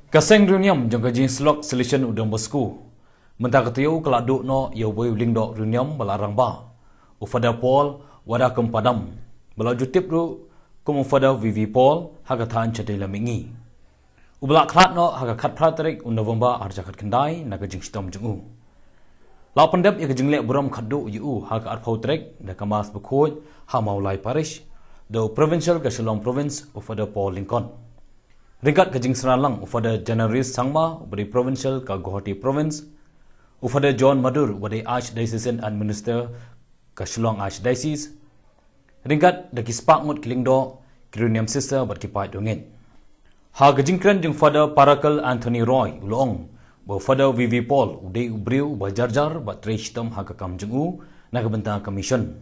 Kaseng runiam jong kajing slok solution udang bosku. Mentah ketiau keladu no yau boy lingdo runiam balarang ba. Ufada Paul wada kumpadam. Bala jutip ru kum ufada Fr.Vv Paul hagatan chadela mingi. Ubla klat no hagakat pratrik November arjakat kendai na kajing stom jungu. La pendep ya kajing lek buram khadu yu haga arpau trek na kamas bekoj ha maulai parish do provincial Kashlong province ufada Paul Lincoln. Ringkat kajing seralang ufada Janaris Sangma ubadi provincial ka Guwahati province ufada John Madur ubadi archdiocesan and minister Kashlong archdiocese ringkat daki spak ngut kilingdo kiruniam sister bat kipai dongin ha kajing kran jeng fada Parakal Anthony Roy ulong bo fada Fr.Vv Paul udai ubriu bajarjar bat reishtam ha kakam jengu na kabenta commission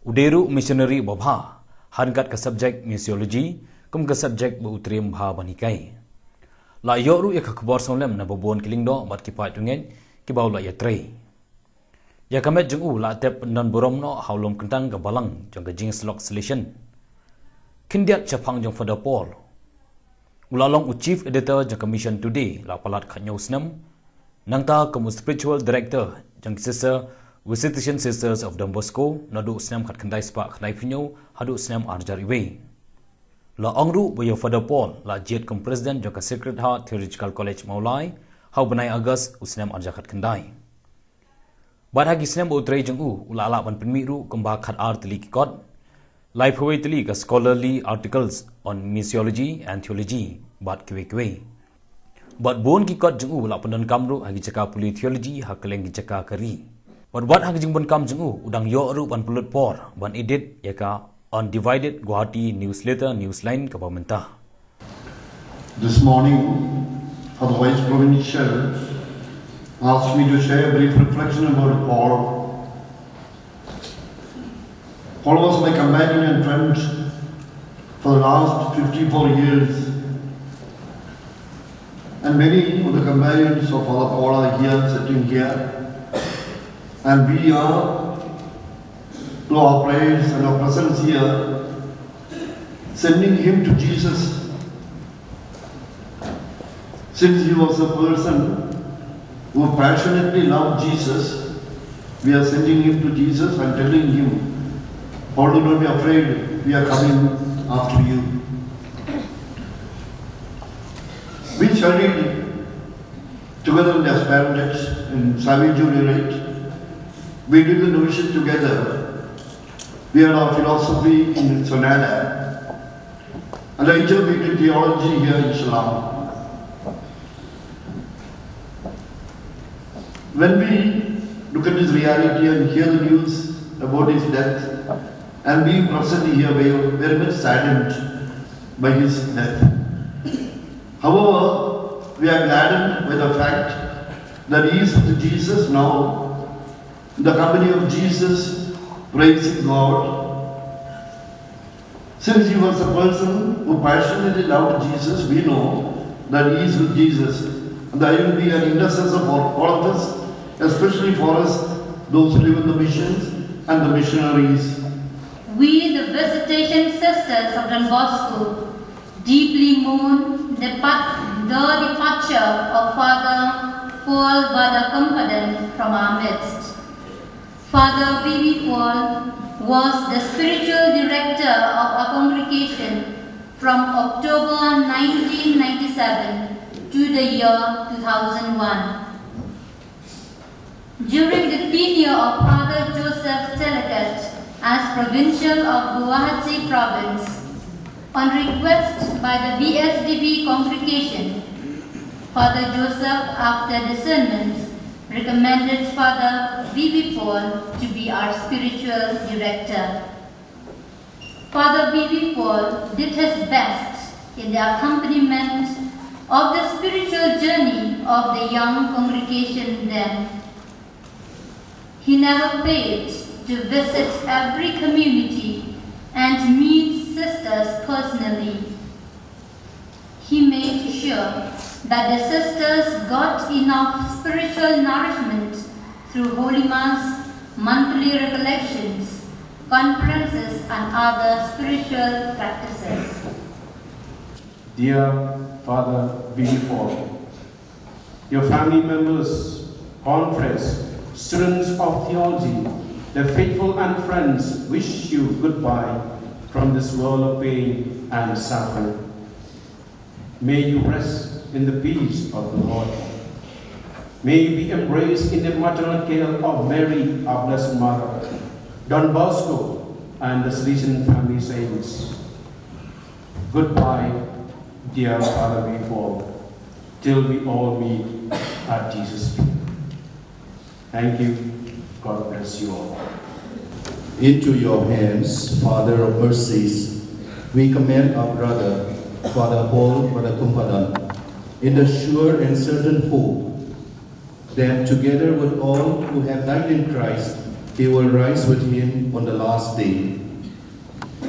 uderu missionary babha hankat ka subject missiology kum ka subject bu utrim bha banikai la yoru ya khakbor somlem na bobon kilingdo bat kipai dungen kibaw la yatre ya kamet jungu la tep Donburom no haulom kentang ka balang jong ka jing slok solution kindiat chapang jong fada Paul ulalong chief editor jong commission today la palat khanyo snam nangta kum spiritual director jong sister visitation sisters of Don Bosco nadu snam khat khandai spa khandai phnyo hadu snam arjariwe la angru boyo fada Paul la jet kum president jong ka Sacred Heart Theological College Maulai hau benai August usnam arjakat kendai bad hagi snam utrai jengu ulala ban penmiru kemba khat art li kod life tli ka scholarly articles on missiology and theology bad kwe bad bon ki kod jengu la pendon kamru hagi caka puli theology hakleng gi caka kari bad hagi jing bon kam jengu udang yo ru ban pulut por ban edit yaka undivided Guwahati newsletter newsline ka pamenta. This morning for the Vice Provincial asked me to share a brief reflection about Paul. Paul was my companion and friend for the last 54 years, and many of the companions of Father Paul are here, sitting here, and we are, through our prayers and our presence here, sending him to Jesus. Since he was a person who passionately loved Jesus, we are sending him to Jesus and telling him, Paul, do not be afraid, we are coming after you. We studied together in the Aspirant in Savage Juniorate. We did the novitiate together. We had our philosophy in Sonada. And later we did theology here in Shillong. When we look at this reality and hear the news about his death, and being present here, we are very much saddened by his death. However, we are gladdened by the fact that he is with Jesus now, in the company of Jesus, praising God. Since he was a person who passionately loved Jesus, we know that he is with Jesus. And that he will be an intercessor for all of us, especially for us, those who live in the missions and the missionaries. We, the visitation sisters of Don Bosco, deeply mourn the departure of Father Paul Vadakumpadan from our midst. Father Fr.Vv Paul was the spiritual director of our congregation from October 1997 to the year 2001. During the tenure of Father Joseph Telecat as Provincial of Guwahati Province, on request by the VSDB congregation, Father Joseph, after discernment, recommended Father Fr.Vv Paul to be our spiritual director. Father Fr.Vv Paul did his best in the accompaniment of the spiritual journey of the young congregation then. He never failed to visit every community and meet sisters personally. He made sure that the sisters got enough spiritual nourishment through Holy Mass, monthly recollections, conferences and other spiritual practices. Dear Fr.Vv, your family members, confreres, students of theology, the faithful and friends wish you goodbye from this world of pain and suffering. May you rest in the peace of the Lord. May you be embraced in the maternal care of Mary, our Blessed Mother, Don Bosco, and the Salesian family saints. Goodbye, dear Fr.Vv, till we all meet at Jesus' feet. Thank you. God bless you all. Into your hands, Father of mercies, we commend our brother, Father Paul Laitumkhrah, in the sure and certain hope that together with all who have died in Christ, he will rise with him on the last day.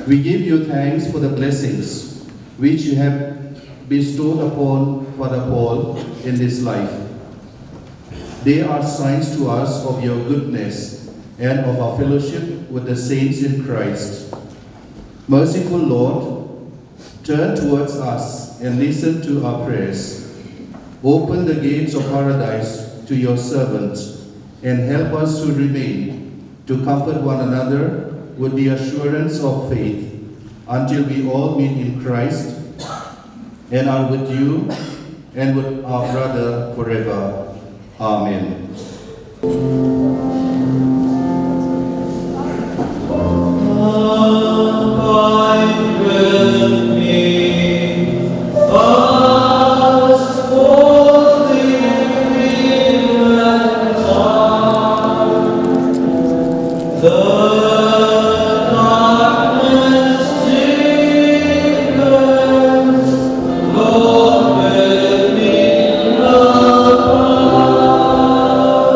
We give you thanks for the blessings which you have bestowed upon Father Paul in this life. They are signs to us of your goodness and of our fellowship with the saints in Christ. Merciful Lord, turn towards us and listen to our prayers. Open the gates of paradise to your servants and help us to remain, to comfort one another with the assurance of faith, until we all meet in Christ and are with you and with our brother forever. Amen.